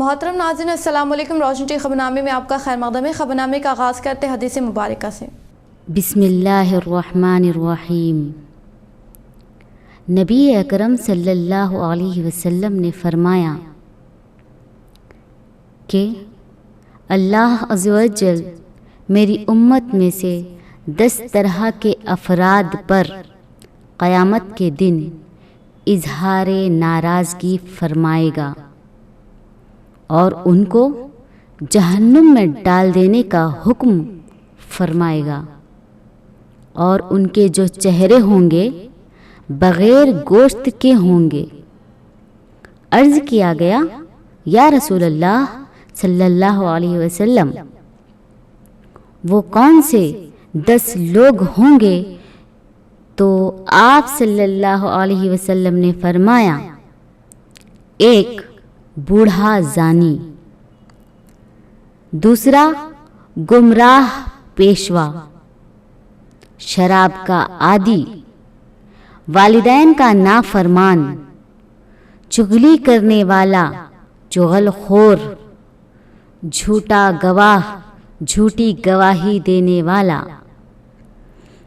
मोहतरम नाज़रीन, अस्सलाम वालेकुम। रोशन टी खबरनामे में आपका खैर मक़दम है। खबरनामे का आगाज़ करते हदीस मुबारक से। बिस्मिल्लाहिर्रहमानिर्रहीम। नबी अकरम सल्लल्लाहु अलैहि वसल्लम ने फरमाया कि अल्लाह अज़्ज़ व जल मेरी उम्मत में से 10 तरह के अफराद पर क़यामत के दिन इजहार नाराज़गी फरमाएगा और उनको जहन्नुम में डाल देने का हुक्म फरमाएगा, और उनके जो चेहरे होंगे बग़ैर गोश्त के होंगे। अर्ज़ किया गया, या रसूल अल्लाह सल्लल्लाहु अलैहि वसल्लम, वो कौन से 10 लोग होंगे? तो आप सल्लल्लाहु अलैहि वसल्लम ने फरमाया, 1 बूढ़ा जानी, दूसरा गुमराह पेशवा, शराब का आदी, वालिदैन का नाफरमान, चुगली करने वाला, चुगलखोर, झूठा गवाह, झूठी गवाही देने वाला,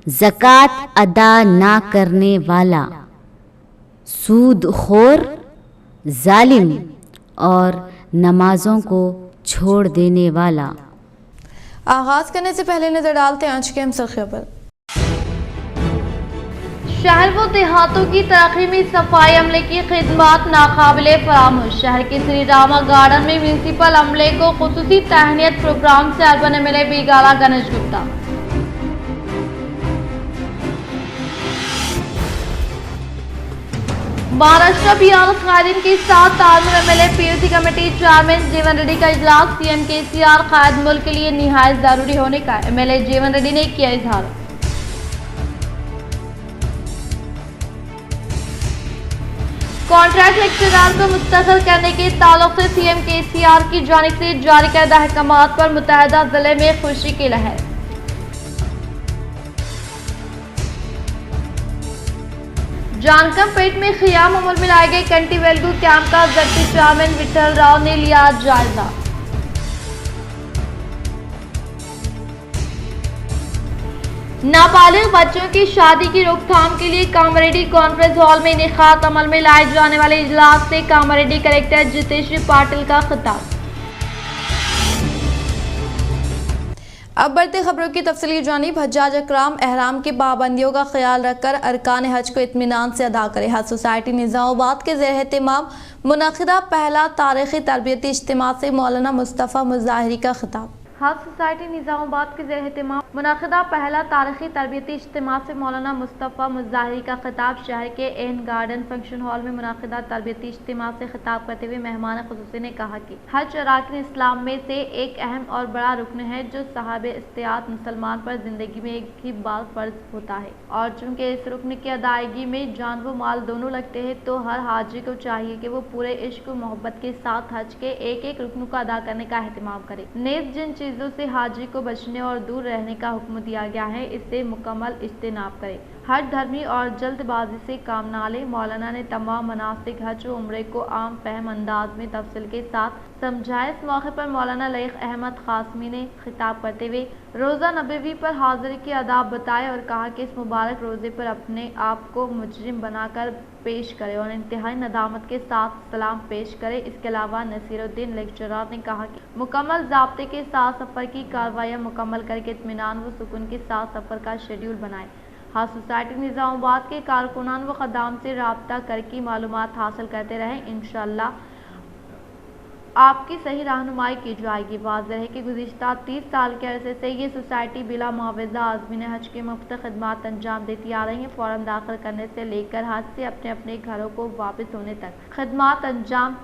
ज़कात अदा ना करने वाला, सूदखोर, जालिम और नमाजों को छोड़ देने वाला। आगाज़ करने से पहले नजर डालते हैं आज के अहम खबर। शहर व देहातों की तरक्की में सफाई अमले की खिदमत नाकाबिले फरामोश। शहर के श्री रामा गार्डन में म्यूनसिपल अमले को खुसूसी तहनीत प्रोग्राम से अर्बन एमएलए बीगाला गणेश गुप्ता। महाराष्ट्र बिहार कायदीन के साथ तालमेल एमएलए पीयूसी कमेटी चेयरमैन जीवन रेड्डी का इजलास। सीएम केसीआर कायद मुल्क के लिए निहायत जरूरी होने का एमएलए जीवन रेड्डी ने किया इजहार। कॉन्ट्रैक्ट लेक्चरर को मुस्तकिल करने के ताल्लुक से सीएम केसीआर की जानिब से जारी करदा अहकामात पर मुत्तहदा जिले में खुशी की लहर। जानकमपेट में खियाम अमल में लाए गए कंटी वेलगू कैंप का जड्पी चेयरमैन विठल राव ने लिया जायजा। नाबालिग बच्चों की शादी की रोकथाम के लिए कामारेड्डी कॉन्फ्रेंस हॉल में इनेकाद अमल में लाए जाने वाले इजलास से कामारेड्डी कलेक्टर जितेश्वर पाटिल का खिताब। अब बढ़ते खबरों की तफसीली जानिब। हज्जाज अकराम एहराम की पाबंदियों का ख्याल रखकर अरकान हज को इत्मीनान से अदा करें। हज सोसाइटी निज़ामाबाद के ज़ेर एहतमाम मुनक़िदा पहला तारीख़ी तरबियती इज्तिमा से मौलाना मुस्तफ़ा मुज़ाहिरी का खिताब। हज सोसाइटी निज़ामाबाद के ज़ेर एहतमाम मुनक़िदा पहला तारीख़ी तरबियती इज्तिमा से मौलाना मुस्तफ़ा मुज़ाहिरी का खिताब। शहर के एन गार्डन फंक्शन हॉल में मुनक़िदा तरबियती इज्तिमा से खिताब करते हुए मेहमान ख़ुसूसी ने कहा कि हज अरकान इस्लाम में से एक अहम और बड़ा रुकन है जो साहिब इस्तियात मुसलमान पर ज़िंदगी में एक ही बार फ़र्ज होता है, और चूँकि इस रुकन की अदायगी में जान व माल दोनों लगते हैं, तो हर हाजी को चाहिए कि वो पूरे इश्क व मोहब्बत के साथ हज के एक एक रुकन को अदा करने का एहतमाम करे। नेज़ जिन चीज़ों से हाजी को बचने और दूर रहने का हुक्म दिया गया है, इससे मुकम्मल इज्तिनाब करे। हर धर्मी और जल्दबाजी से काम ना ले। मौलाना ने तमाम मनासिक हज व उम्रे को आम फहम अंदाज में तफसील के साथ समझाया। इस मौके पर मौलाना लईक अहमद क़ासमी ने खिताब करते हुए रोज़ा नबवी पर हाजिरी के आदाब बताए और कहा कि इस मुबारक रोज़े पर अपने आप को मुजरिम बनाकर पेश करे और इंतहाई नदामत के साथ सलाम पेश करे। इसके अलावा नसीरुद्दीन लेक्चरर ने कहा कि मुकम्मल ज़ाब्ते के साथ सफ़र की कार्रवाइयाँ मुकम्मल करके इत्मीनान व सुकून के साथ सफ़र का शेड्यूल बनाए। हज सोसाइटी निज़ामाबाद के कारकुनान व ख़द्दाम से रब्ता करके मालूमात हासिल करते रहें। इंशाअल्लाह आपकी सही रहनुमाई की जाएगी। वाज़ेह है कि गुज़िश्ता 30 साल के अरसे से ये सोसाइटी बिला मुआवजा आज़मीन हज के मुफ्त खदमात अंजाम देती आ रही है। फ़ौरन दाखिल करने से लेकर हज से अपने अपने घरों को वापस होने तक खदमात अंजाम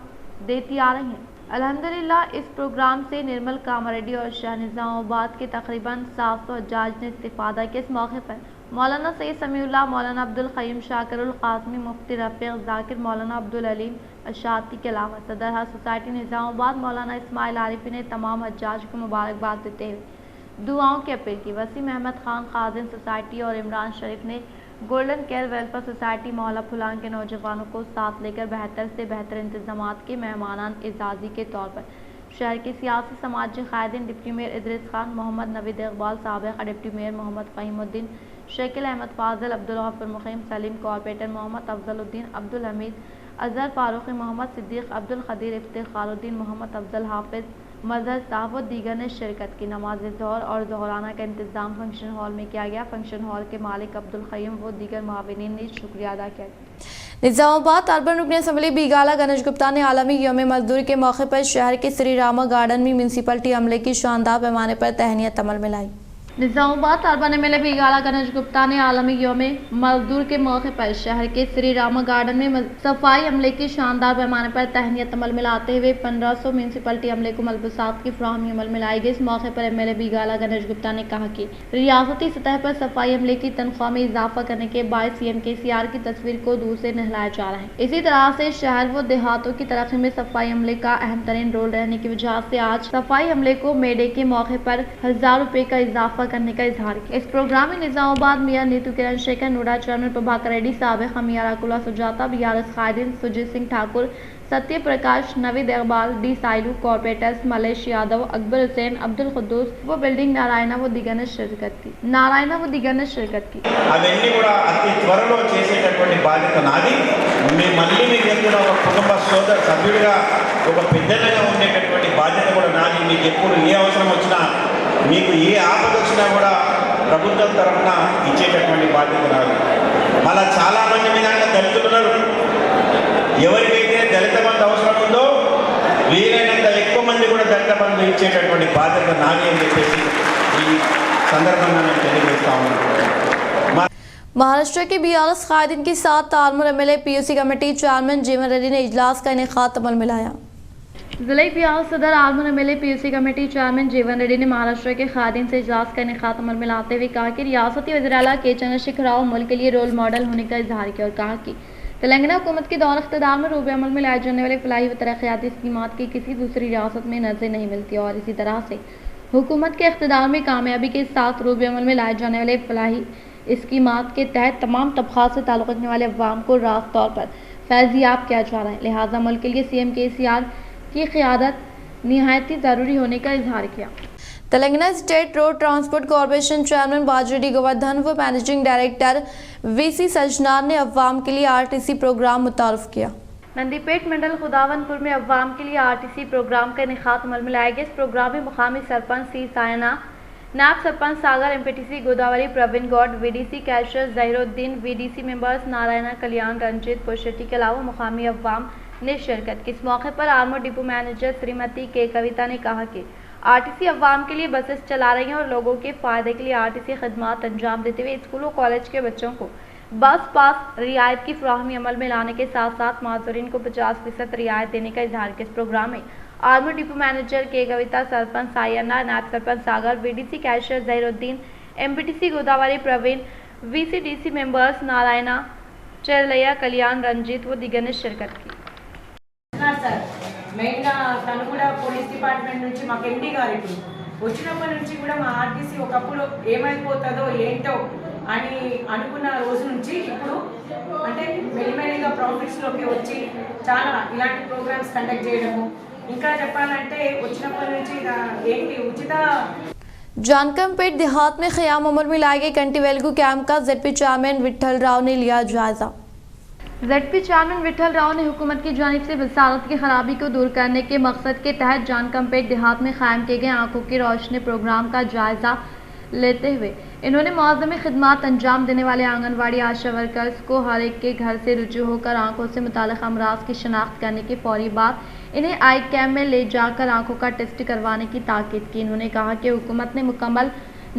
देती आ रही हैं। अल्हम्दुलिल्लाह इस प्रोग्राम से निर्मल कामारेड्डी और शहर निज़ामाबाद के तकरीबन 700 हज्जाज ने इस्तिफ़ादा किया। इस मौके पर मौलाना सैयद समीउल्लाह, मौलाना अब्दुल क़य्यूम शाकिरुल क़ासिमी, मुफ्ती रफ़ीक़ ज़ाकिर, मौलाना अब्दुल अलीम अशाती के अलावा सदर हज सोसाइटी निज़ामाबाद मौलाना इस्माइल आरिफ़ी ने तमाम हज्जाज को मुबारकबाद देते हुए दुआओं की अपील की। वसीम अहमद खान खादिम सोसाइटी और इमरान शरीफ ने गोल्डन केयर वेलफेयर सोसाइटी मोहल्ला फुलान के नौजवानों को साथ लेकर बेहतर से बेहतर इंतजामात के मेहमानान एजाजी के तौर पर शहर के सियासी समाजी कायदीन डिप्टी मेयर इदरीस खान, मोहम्मद नवीद इकबाल, साबिक़ deputy mayor Mohammed Fahimuddin, Shakeel Ahmed Fazil, Abdul Gafoor Muqeem, Salim, corporator Mohammed Afzaluddin, Abdul Hameed, Azhar Farooqui, Mohammed Siddiq, Abdul Qadeer, Iftikharuddin, Mohammed Afzal Hafiz, Mazhar साहब व दीगर ने शिरकत की। नमाज ज़ोहर और ज़ोहराना का इंतज़ाम फंक्शन हॉल में किया गया। फंक्शन हॉल के मालिक अब्दुल क़य्यूम व दीगर मुआविनीन ने शुक्रिया अदा किया। निज़ामाबाद अर्बन रुकन असम्बली बीगाला गणेश गुप्ता ने आलमी यौम मज़दूर के मौके पर शहर के श्री रामा गार्डन में म्यूनसिपलिटी अमले की शानदार पैमाने पर तहनीत अमल में लाई। निज़ामाबाद अर्बन एमएलए बीगाला गणेश गुप्ता ने आलमी यौम मज़दूर के मौके पर शहर के श्री रामा गार्डन में सफाई अमले की शानदार पैमाने पर तहनीत अमल में लाते हुए 1500 म्यूनसिपलिटी अमले को मलबूसात की फराहमी अमल में लाई गई। इस मौके पर एमएलए बीगाला गणेश गुप्ता ने कहा कि रियासती सतह पर सफाई अमले की तनख्वाह में इजाफा करने के बाद सीएम केसीआर की तस्वीर को दूर से नहलाया जा रहा है। इसी तरह से शहर व देहातों की तरक्की में सफाई अमले का अहम तरीन रोल रहने की वजह से आज सफाई अमले को मे डे के मौके पर 1000 रुपए का इजाफा करने का इजहार किया। इस प्रोग्राम में निजामाबाद मियां नीतू किरण शेखर, नूडा चेयरमैन प्रभाकर रेड्डी, साबिक़ मियां राकुला Sujata, BRS कायदीन Sujit Singh Thakur, Satya Prakash, Naveed Iqbal, D Sailu, corporators Mallesh Yadav, Akbar Hussain, Abdul खुद्दूस व बिल्डिंग नारायण व दिगर ने शिरकत की। అవన్నీ కూడా అతి త్వరలో చేసేటటువంటి బాధ్యత నాది. మళ్ళీ మీకు చెప్తున్న ఒక కుటుంబ సోదర సభ్యుడిగా ఒక పెద్దగా ఉండేటటువంటి బాధ్యత కూడా నాది. మీకు ఎప్పుడు ఏ అవసరం వచ్చినా, మీకు ఏ ఆపద వచ్చినా కూడా ప్రభుత్వం తరఫున ఇచ్చేటటువంటి బాధ్యత నాది. మళ్ళా చాలామంది మీ దాంట్లో దళితులు ఉన్నారు. ఎవరికైతే దళిత బంధు అవసరం ఉందో వీలైనంత ఎక్కువ మంది కూడా దళిత బంధు ఇచ్చేటటువంటి బాధ్యత నాది అని చెప్పేసి ఈ సందర్భంగా నేను తెలియజేస్తా ఉన్నాను. महाराष्ट्र के बीआरएस कायदीन के साथ तालमुल एमएलए पीयूसी कमेटी चेयरमैन जीवन रेड्डी ने इजलास का इनेकाद अमल में लाया। जिले बिहार सदर आलमन एमएलए पीयूसी कमेटी चेयरमैन जीवन रेड्डी ने महाराष्ट्र के खादिन से इजलास का इनेकाद अमल में लाते हुए कहा कि रियासती वज़ीर-ए-आला के चंद्रशेखर राव मुल्क के लिए रोल मॉडल होने का इजहार किया और कहा कि तेलंगाना हुकूमत के दौर इख्तिदार में रूबे अमल में लाए जाने वाले फलाही व तरक्याती स्कीमात की किसी दूसरी रियासत में नज़र नहीं मिलती और इसी तरह से हुकूमत के इख्तिदार में कामयाबी के साथ रूबे अमल में लाए जाने वाले फलाही स्कीमात के तहत तमाम तबक़ात से ताल्लुक़ रखने वाले अवाम को रास्त तौर पर फैज़याब किया जा रहा है। लिहाजा मुल्क के लिए सीएम केसीआर की क़यादत निहायती ज़रूरी होने का इजहार किया। Telangana state road transport corporation chairman Bajireddy Govardhan व मैनेजिंग डायरेक्टर वीसी सजनार ने अवाम के लिए आरटीसी प्रोग्राम मुतारफ़ किया। नंदीपेट मंडल खुदावंदपुर में अवाम के लिए आरटीसी प्रोग्राम का इनेकाद अमल में लाया गया। इस प्रोग्राम में मुकामी सरपंच सी सायना, नायब sarpanch Sagar, MPTC Godavari Praveen Goud, VDC cashier Zaheeruddin, VDC members Narayana, Kalyan, Ranjeet, Purshetty के अलावा मुकामी अवाम ने शिरकत की। इस मौके पर आर्मो डिपो मैनेजर श्रीमती के कविता ने कहा कि आरटीसी अवाम के लिए बसेस चला रही हैं और लोगों के फ़ायदे के लिए आरटीसी खदमात अंजाम देते हुए स्कूल और कॉलेज के बच्चों को बस पास रियायत की फराहमी अमल में लाने के साथ साथ माजूरीन को 50% रियायत देने का इजहार किया। इस प्रोग्राम में आर्मी डिपो मैनेजर के कविता, सरपंच सायना, नायब sarpanch Sagar, VDC cashier Zaheeruddin, MPTC Godavari Praveen, VCDC members Narayana, Cheralaiah, Kalyan, Ranjeet व दिगर ने शिरकत की। మెయిన్గా తను కూడా పోలీస్ డిపార్ట్మెంట్ నుంచి మాకు ఎండి గారు ఇప్పుడు వచ్చినప్పటి నుంచి కూడా మా ఆర్టీసీ ఒకప్పుడు ఏమైపోతుందో ఏంటో అని అనుకున్న రోజు నుంచి ఇప్పుడు అంటే మెల్లిమెల్లిగా ప్రాఫిట్స్లోకి వచ్చి చాలా ఇలాంటి ప్రోగ్రామ్స్ కండక్ట్ చేయడము, ఇంకా చెప్పాలంటే వచ్చినప్పటి నుంచి ఏంటి ఉచిత जानकमपेट देहात में क़याम अमल में लाए गए कंटी वेलगू कैंप का जेडपी चेयरमैन विट्ठल राव ने लिया जायजा। जेडपी चेयरमैन विट्ठल राव ने हुकूमत की जानिब से वसारत की खराबी को दूर करने के मकसद के तहत जानकमपेट देहात में कायम किए गए आंखों की रोशनी प्रोग्राम का जायजा लेते हुए इन्होंने मुआज़्ज़मी खिदमात अंजाम देने वाले आंगनवाड़ी आशा वर्कर्स को हर एक के घर से रुजू होकर आंखों से मुताल्लिक़ अमराज की शनाख्त करने के फौरी बाद इन्हें आई कैम्प में ले जाकर आंखों का टेस्ट करवाने की ताकीद की। इन्होंने कहा कि हुकूमत ने मुकम्मल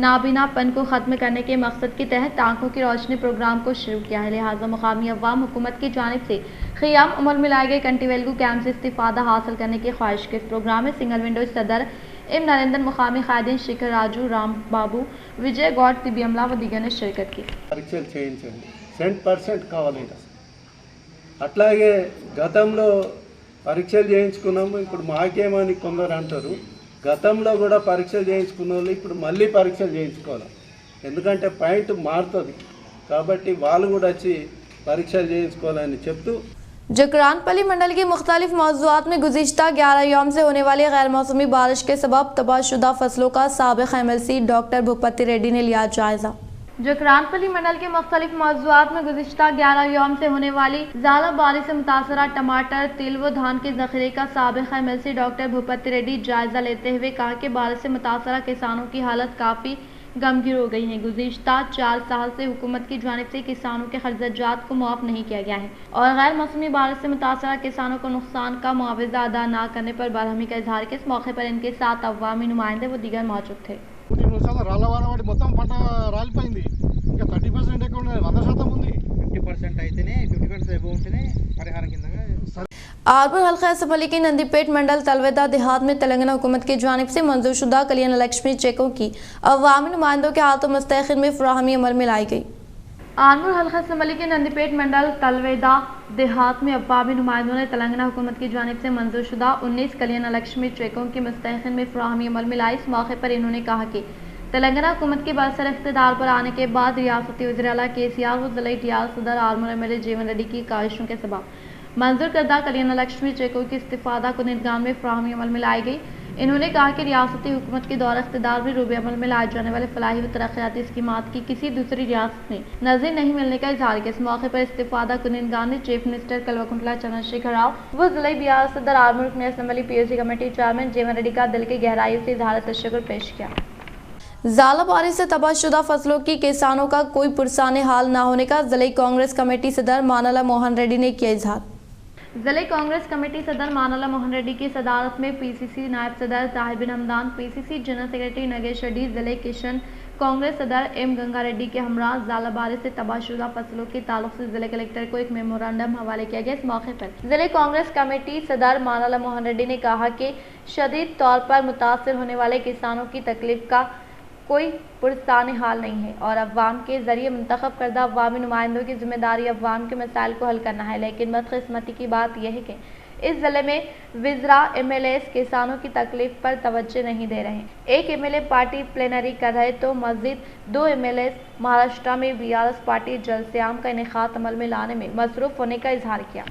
नाबीनापन को ख़त्म करने के मकसद के तहत आंखों की रोशनी प्रोग्राम को शुरू किया है। लिहाजा मुकामी अवाम हुकूमत की जानिब से क़याम अमल में लाए गए कंटी वेलगू कैंप से इस्तिफ़ादा हासिल करने की ख्वाहिश के इस प्रोग्राम में सिंगल विंडो सदर एम नरेंद्र, मुकामी कायदीन शेखर राजू, राम बाबू, विजय गौड़, तिबी अमला व दिगर ने शिरकत की। పరీక్షలు చేయించండి 100% కావాలి. అట్లాగే గతంలో పరీక్షలు చేయించుకున్నాము, ఇప్పుడు మాకేమని కొందరు అంటారు. గతంలో కూడా పరీక్షలు చేయించుకున్న వాళ్ళు ఇప్పుడు మళ్ళీ పరీక్షలు చేయించుకోవాలి, ఎందుకంటే పాయింట్ మారుతుంది. కాబట్టి వాళ్ళు కూడా వచ్చి పరీక్షలు చేయించుకోవాలని చెప్తూ जकरानपली मंडल की मुख्तलिफ मौज़ूआत में गुज़िश्ता 11 यौम से होने वाली गैर मौसमी बारिश के सबब तबाहशुदा फसलों का साबिक़ MLC डॉक्टर भूपति रेड्डी ने लिया जायज़ा। जकरानपली मंडल के मुख्तलिफ मौज़ूआत में गुज़िश्ता 11 यौम से होने वाली ज़्यादा बारिश से मुतासरा टमाटर, तिल व धान के ज़ख़ीरे का साबिक़ MLC डॉक्टर भूपति रेड्डी जायज़ा लेते हुए कहा कि बारिश से मुतासरा किसानों की हालत काफ़ी गमगीन हो गई है। गुज़िश्ता 4 साल से हुकूमत की जानिब से किसानों के खर्चात को मुआफ़ नहीं किया गया है और गैर मौसमी बारिश से मुतासरा किसानों को नुकसान का मुआवजा अदा न करने पर बरहमी का इजहार किया। इस मौके पर इनके साथ अवामी नुमाइंदे व दीगर मौजूद थे। మొత్తం పంట రాలిపోయింది ఇంకా 30% ఎక్కువ ఉన్నది 100% ఉంది 50% అయితేనే 50% ఎబో ఉంటేనే పరిహారం కింద आरबन हल्का असम्बली के नंदीपेट मंडल तलवेदा देहात में तेलंगाना हुकूमत की जानिब से मंजूरशुदा कल्याण लक्ष्मी चेकों की अवामी नुमाइंदों के हाथों मुस्तखिल में फराहमी अमल में लाई गई। आनूर हल्का असम्बली के नंदीपेट मंडल तलवेदा देहात में अवामी नुमाइंदों ने तेलंगाना हुकूमत की जानिब से मंजूरशुदा 19 कल्याण लक्ष्मी चेकों की मुस्तखिल में फराहमी अमल में लाई। इस मौके पर इन्होंने कहा कि तेलंगाना हुकूमत के बरसर इख्तिदार पर आने के बाद रियासती वज़ीर आला KCR व ज़िला टीआर सदर आर्मर MLA जीवन रेड्डी की काविशों के सबब मंजूर करदा कल्याण लक्ष्मी चेकों की इस्तिफादा को निगरान में फराहमी अमल में लाई गई। इन्होंने कहा कि रियासती हुकूमत के दौर इख्तिदार में रूबे अमल में लाए जाने वाले फलाही व तरक्याती स्कीमात की किसी दूसरी रियासत में नज़ीर नहीं मिलने का इजहार किया। इस मौके पर इस्तिफादा को निगरान ने चीफ मिनिस्टर कल्वकुंतला चंद्रशेखर राव व ज़िला टीआर सदर आर्मर रुकन असम्बली POC कमेटी चेयरमैन जीवन रेड्डी का दिल की गहराई से इजहार तशक्कुर पेश किया। ज़ाला बारिश से तबाहशुदा फसलों की किसानों का कोई पुरसाने हाल न होने का ज़िला कांग्रेस कमेटी सदर मानाला मोहन रेड्डी ने किया इजहार। ज़िला कांग्रेस कमेटी सदर मानाला मोहन रेड्डी की सदारत में PCC नायब सदर Tahir bin Hamdan, PCC general secretary Nagesh Reddy, ज़िले किशन कांग्रेस सदर M गंगा रेड्डी के हमरा ज़ाला बारिश से तबाहशुदा फसलों के ताल्लुक से जिले कलेक्टर को एक मेमोरेंडम हवाले किया गया। इस मौके पर ज़िले कांग्रेस कमेटी सदर मानाला मोहन रेड्डी ने कहा कि शदीद तौर पर मुतासर होने वाले किसानों की तकलीफ का कोई पुरस्तानी हाल नहीं है और अवाम के जरिए मुंतखब करदा अवामी नुमाइंदों की जिम्मेदारी अवाम के मसाइल को हल करना है। लेकिन बदकिस्मती की बात यह है कि इस ज़िले में विज़रा MLAs किसानों की तकलीफ पर तवज्जो नहीं दे रहे हैं। एक MLA पार्टी प्लेनरी कर रहे तो मज़ीद 2 MLAs महाराष्ट्र में BRS पार्टी जलसे-आम का इनेकाद अमल में लाने में मसरूफ़ होने का इजहार किया।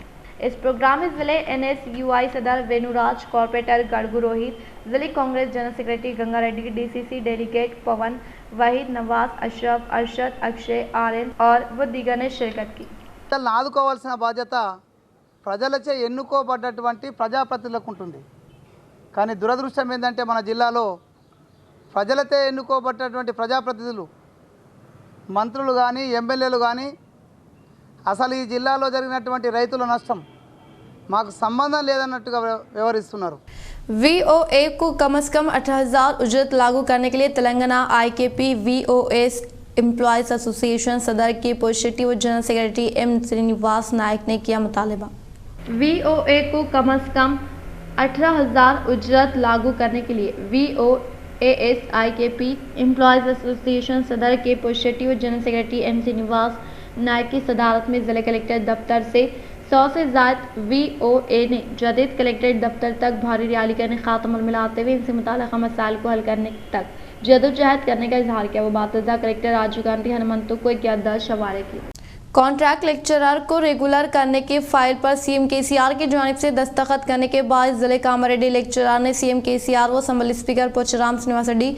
इस प्रोग्राम में ज़िले NSUI सदर वेनुराज, कॉर्पोरेटर गड़गू रोहित, ज़िले Congress general secretary Ganga Reddy, DCC delegate Pavan, Waheed, Nawaz, Ashraf, Arshad, Akshay, RN और वो दीगर ने शिरकत की। ఆదుకోవాల్సిన బాధ్యత ప్రజలచే ఎన్నుకోబడ్డటువంటి ప్రజాప్రతినిధులకు ఉంటుంది। కానీ దురదృష్టం ఏంటంటే మన జిల్లాలో ప్రజలతో ఎన్నుకోబడ్డటువంటి ప్రజాప్రతినిధులు మంత్రులు కానీ ఎమ్మెల్యేలు కానీ అసలు ఈ జిల్లాలో జరిగినటువంటి రైతుల నష్టం మాకు సంబంధం లేదన్నట్టుగా వ్యవహరిస్తున్నారు। VOA को कम से कम 18,000 उजरत लागू करने के लिए Telangana IKP VOS employees association सदर के positive general secretary M Srinivas Nayak ने किया मुतालबा। VOA को कम से कम 18,000 उजरत लागू करने के लिए VOAS IKP एम्प्लॉयज़ एसोसिएशन सदर के positive general secretary M Srinivas Nayak की सदारत में ज़िला कलेक्टर दफ्तर से 100 से ज़ायद VOA ने जदीद कलेक्ट्रेट दफ्तर तक भारी रैली का इनेकाद अमल में लाते हुए इनसे मुताल्लिक़ मसाइल को हल करने तक जदोजहद करने का इजहार किया। वो बातज़ा कलेक्टर राजीव गांधी हनुमंतु को एक याददाश्त हवाले की। कॉन्ट्रैक्ट लेक्चरर को रेगुलर करने के फाइल पर CM KCR की जानिब से दस्तखत करने के बाद ज़िले कामारेड्डी लेक्चरर ने CM KCR व असम्बली स्पीकर पोचराम श्रीनिवास रेड्डी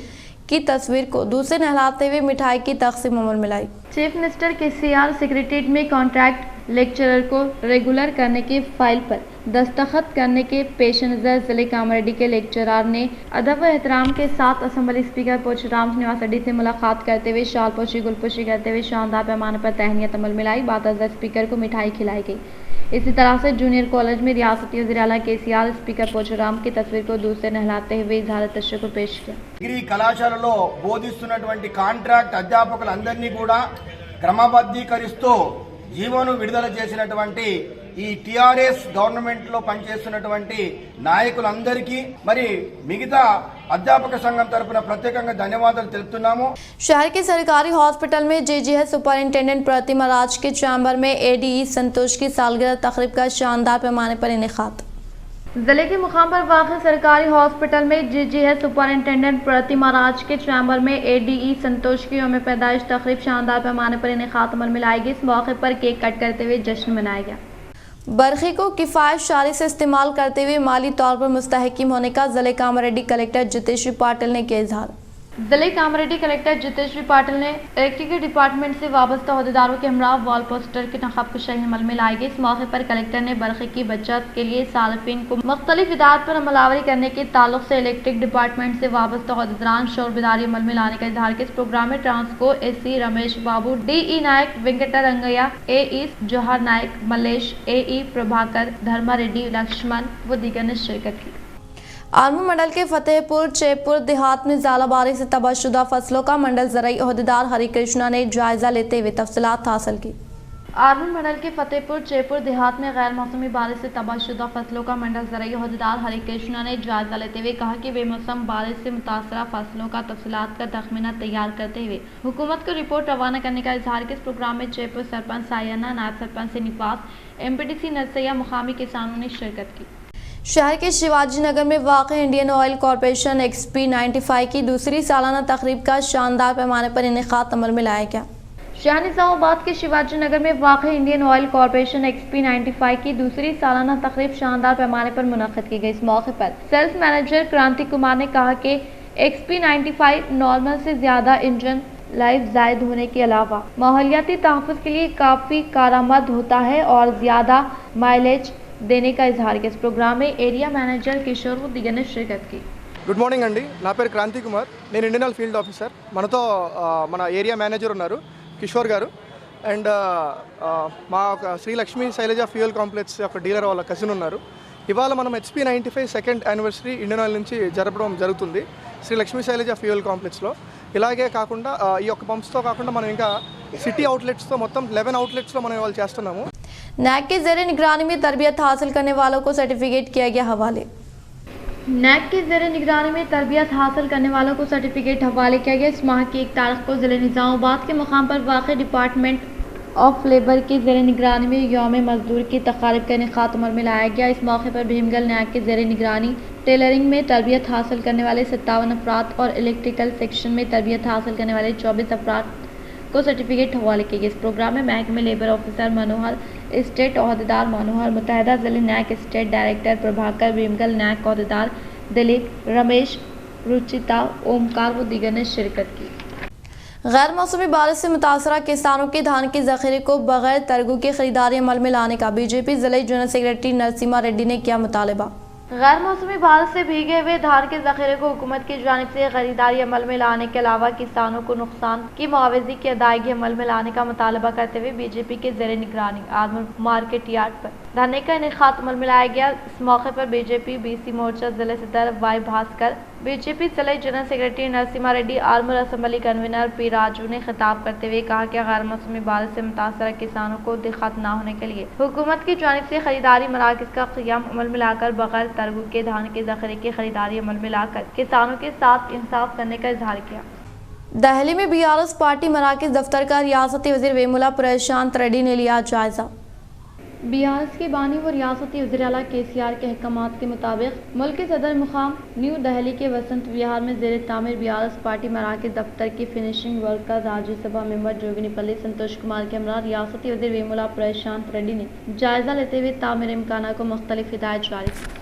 की तस्वीर को दूसरे नहलाते हुए मिठाई की तकसीम अमल में लाई। चीफ मिनिस्टर KCR सेक्रेटरीट में कॉन्ट्रैक्ट लेक्चरर को रेगुलर करने की फाइल पर दस्तखत करने के पेश नज़र ज़िले कामारेड्डी के लेक्चरर ने अदब व एहतराम के साथ असम्बली स्पीकर पोचराम श्रीनिवास रेड्डी से मुलाकात करते हुए शाल पोशी गुलपोशी करते हुए शानदार पैमाने पर तहनीत अमल में लाई। बातज़ा स्पीकर को मिठाई खिलाई गई। इसी तरह से जूनियर कॉलेज में रियासती वज़ीर आला KCR स्पीकर पोचराम की तस्वीर को दूसरे नहलाते हुए इजहार तशक्कुर पेश किया। डिग्री కళాశాలలో బోధిస్తున్నటువంటి కాంట్రాక్ట్ అధ్యాపకులందరినీ కూడా క్రమబద్ధీకరిస్తూ జీవోను విడుదల చేసినటువంటి ఈ TRS గవర్నమెంట్ లో పనిచేస్తున్నటువంటి నాయకులందరికీ మరి మిగతా అధ్యాపక సంఘం తరపున ప్రత్యేకంగా ధన్యవాదాలు తెలుపుతున్నాము। शहर के सरकारी हॉस्पिटल में JGH सुपरिंटेंडेंट प्रतिमा राज के चैम्बर में ADE संतोष की सालगिरह तकरीब का शानदार पैमाने पर इनेकाद। जिले के मुकाम पर वाक़ सरकारी हॉस्पिटल में जीजीएच सुपरिंटेंडेंट प्रतिमा राज के चैम्बर में एडीई संतोष की यौम पैदाइश तकरीब शानदार पैमाने पर इनेकात अमल में लाई गई। इस मौके पर केक कट करते हुए जश्न मनाया गया। बरखी को किफ़ायत से इस्तेमाल करते हुए माली तौर पर मुस्तहकीम होने का जिले कामारेड्डी कलेक्टर जितेश्वरी पाटिल ने किया इजहार। जिले कामारेड्डी कलेक्टर जितेश्वरी पाटिल ने इलेक्ट्रिकल डिपार्टमेंट से वाबस्ता अहदेदारों के हमरा वॉल पोस्टर की नक़ब कुशाई अमल में लाई गई। इस मौके पर कलेक्टर ने बरखी की बचत के लिए सार्फिन को मुख्तलिफ हिदायत पर अमलावरी करने के ताल्लुक से इलेक्ट्रिक डिपार्टमेंट से वाबस्ता अहदेदारान शोर बेदारी अमल में लाने का इजहार किया। इस प्रोग्राम में ट्रांसको एसी रमेश बाबू, DE नायक वेंकटा रंगैया, AE जौहर नायक, मलेश, AE प्रभाकर, धर्मा रेड्डी, लक्ष्मण व दीगर ने शिरकत की। आर्मू मंडल के फतेहपुर चेपुर देहात में ज़ालाबारी से तबाहशुदा फसलों का मंडल ज़राई अहदेदार हरि कृष्णा ने जायजा लेते हुए तफसीलात हासिल की। आर्मू मंडल के फतेहपुर चेपुर देहात में गैर मौसमी बारिश से तबाहशुदा फसलों का मंडल ज़राई अहदेदार हरि कृष्णा ने जायजा लेते हुए कहा कि बेमौसम बारिश से मुतासरा फसलों का तफसीलात का तखमीना तैयार करते हुए हुकूमत को रिपोर्ट रवाना करने का इजहार किया। इस प्रोग्राम में चेपुर सरपंच सायना, नायब सरपंच निवास, MPDC नरसैया, मुकामी किसानों ने शिरकत की। शहर के शिवाजी नगर में वाक़ इंडियन ऑयल कॉरपोरेशन XP95 की दूसरी सालाना तकरीब का शानदार पैमाने पर इनेकात अमल में लाया गया। शहर निज़ामाबाद के शिवाजी नगर में वाक़ इंडियन ऑयल कॉरपोरेशन XP95 की दूसरी सालाना तकरीब शानदार पैमाने पर मुनक़्क़िद की गई। इस मौके पर सेल्स मैनेजर क्रांति कुमार ने कहा कि XP95 नॉर्मल से ज़्यादा इंजन लाइफ जायद होने के अलावा माहौलियाती तहफ़्फ़ुज़ के लिए काफ़ी कारआमद होता है और ज़्यादा माइलेज देने का इजहार किया। इस प्रोग्राम में एरिया मैनेजर किशोर व दीगर ने शिरकत की। గుడ్ మార్నింగ్ అండి, నా పేరు క్రాంతి కుమార్, నేను ఇండియన్ ఆయిల్ ఫీల్డ్ ఆఫీసర్. మనతో మన ఏరియా మేనేజర్ ఉన్నారు కిషోర్ గారు, అండ్ మా శ్రీ లక్ష్మీ శైలజ ఫ్యూయల్ కాంప్లెక్స్ యొక్క డీలర్ వాళ్ళ కజిన్ ఉన్నారు. ఇవాళ మనం XP95 second anniversary Indian oil నుంచి జరపడం జరుగుతుంది శ్రీ లక్ష్మీ శైలజ ఫ్యూయల్ కాంప్లెక్స్లో. ఇలాగే కాకుండా ఈ యొక్క పంప్స్తో కాకుండా మనం ఇంకా సిటీ అవుట్లెట్స్తో మొత్తం 11 అవుట్లెట్స్లో మనం ఇవాళ చేస్తున్నాము. NAC के ज़ेरे निगरानी में तरबियत हासिल करने वालों को सर्टिफिकेट किया गया हवाले। NAC के ज़ेरे निगरानी में तरबियत हासिल करने वालों को सर्टिफिकेट हवाले किया गया। इस माह की 1 तारीख को ज़िले निज़ामाबाद के मुकाम पर वाक़ डिपार्टमेंट ऑफ लेबर के ज़ेरे निगरानी में यौम मजदूर की तक़रीब का इनेकात अमल में लाया गया। इस मौके पर भीमगल NAC के ज़ेरे निगरानी टेलरिंग में तरबियत हासिल करने वाले 57 अफराद और इलेक्ट्रिकल सेक्शन में तरबियत हासिल करने वाले 24 अफराद को सर्टिफिकेट हवाले किए गए। इस प्रोग्राम में महकमे लेबर ऑफिसर मनोहर, स्टेट अहदेदार मनोहर, मुत्तहिदा ज़िले NAC state director Prabhakar, Bheemgal NAC अहदेदार दिलीप, रमेश, रुचिता, ओमकार व दीगर ने शिरकत की। गैर मौसमी बारिश से मुतासरा किसानों के धान के ज़ख़ीरे को बगैर तरगु की खरीदारी अमल में लाने का BJP ज़िले जनरल सेक्रेटरी नरसिम्हा रेड्डी ने किया मुतालबा। गैर मौसमी बारिश से भीगे हुए धान के ज़ख़ीरे को हुकूमत की जानिब से खरीदारी अमल में लाने के अलावा किसानों को नुकसान की मुआवजे की अदायगी अमल में लाने का मुतालबा करते हुए BJP के ज़ेरे निगरानी आर्मर मार्केट यार्ड पर धरने का इनेकात अमल में लाया गया। इस मौके पर BJP BC मोर्चा ज़िले सदर Y भास्कर, BJP ज़िले general secretary Narasimha Reddy, armour assembly convener P Raju ने खिताब करते हुए कहा कि गैर मौसमी बारिश से मुतासरा किसानों को दिक्कत न होने के लिए हुकूमत की जानिब से खरीदारी मराकज़ का क़ियाम अमल में लाकर बगैर तरगु के धान के ज़ख़ीरे की खरीदारी अमल में लाकर किसानों के साथ इंसाफ करने का इजहार किया। दहली में BRS पार्टी मराकज़ दफ्तर का रियासती वज़ीर वेमुला प्रशांत रेड्डी ने लिया जायजा। BRS के बानी व रियासती वज़ीर आला KCR के अहकामात के मुताबिक मुल्क के सदर मुकाम न्यू दिल्ली के वसंत विहार में ज़ेरे तामीर BRS पार्टी मराकज़ दफ्तर की फिनिशिंग वर्क का राज्यसभा मेंबर जोगिनीपल्ली संतोष कुमार के हमरा रियासती वज़ीर वेमुला प्रशांत रेड्डी ने जायजा लेते हुए तामीर इम्काना को मुख्तलिफ हिदायत जारी की।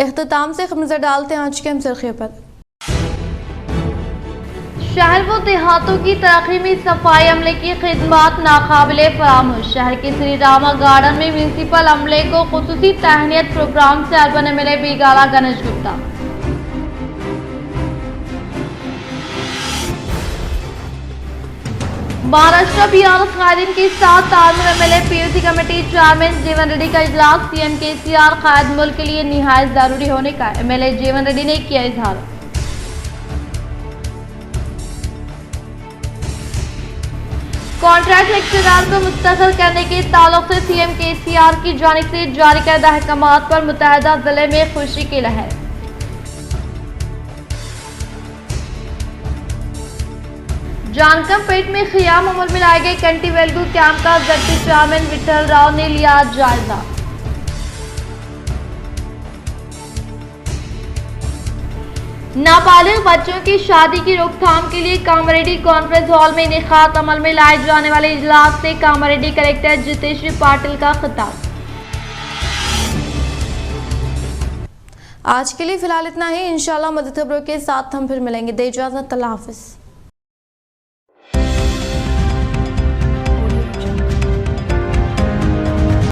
इख्तिताम से नजर डालते हैं आज के हम सुर्खियों पर। शहर व देहातों की तरक्की में सफाई अमले की खिदमत नाकाबिले फरामोश। शहर के श्री रामा गार्डन में म्यूनसिपल अमले को खुसूसी तहनीत प्रोग्राम से अर्बन MLA बीगाला गणेश गुप्ता। महाराष्ट्र बिहार कायदीन के साथ तालमेल MLA PUC कमेटी चेयरमैन जीवन रेड्डी का इजलास CM KCR कायद मुल्क के लिए निहायत जरूरी होने का MLA जीवन रेड्डी ने किया इजहार। कॉन्ट्रैक्ट लेक्चरर को मुस्तकिल करने के ताल्लुक से CM KCR की जानिब से जारी करदा अहकामात पर मुत्तहदा जिले में खुशी की लहर। जानकम पेट में खियाम अमल में लाए गए कंटी वेलगू कैंप का जड्पी चेयरमैन विठल राव ने लिया जायजा। नाबालिग बच्चों की शादी की रोकथाम के लिए कामारेड्डी कॉन्फ्रेंस हॉल में इनेकाद अमल में लाए जाने वाले इजलास से कामारेड्डी कलेक्टर जितेश्री पाटिल का खिताब। आज के लिए फिलहाल इतना ही। इंशाल्लाह मदद खबरों के साथ हम फिर मिलेंगे। दे इजाजत, अल्लाह हाफिज।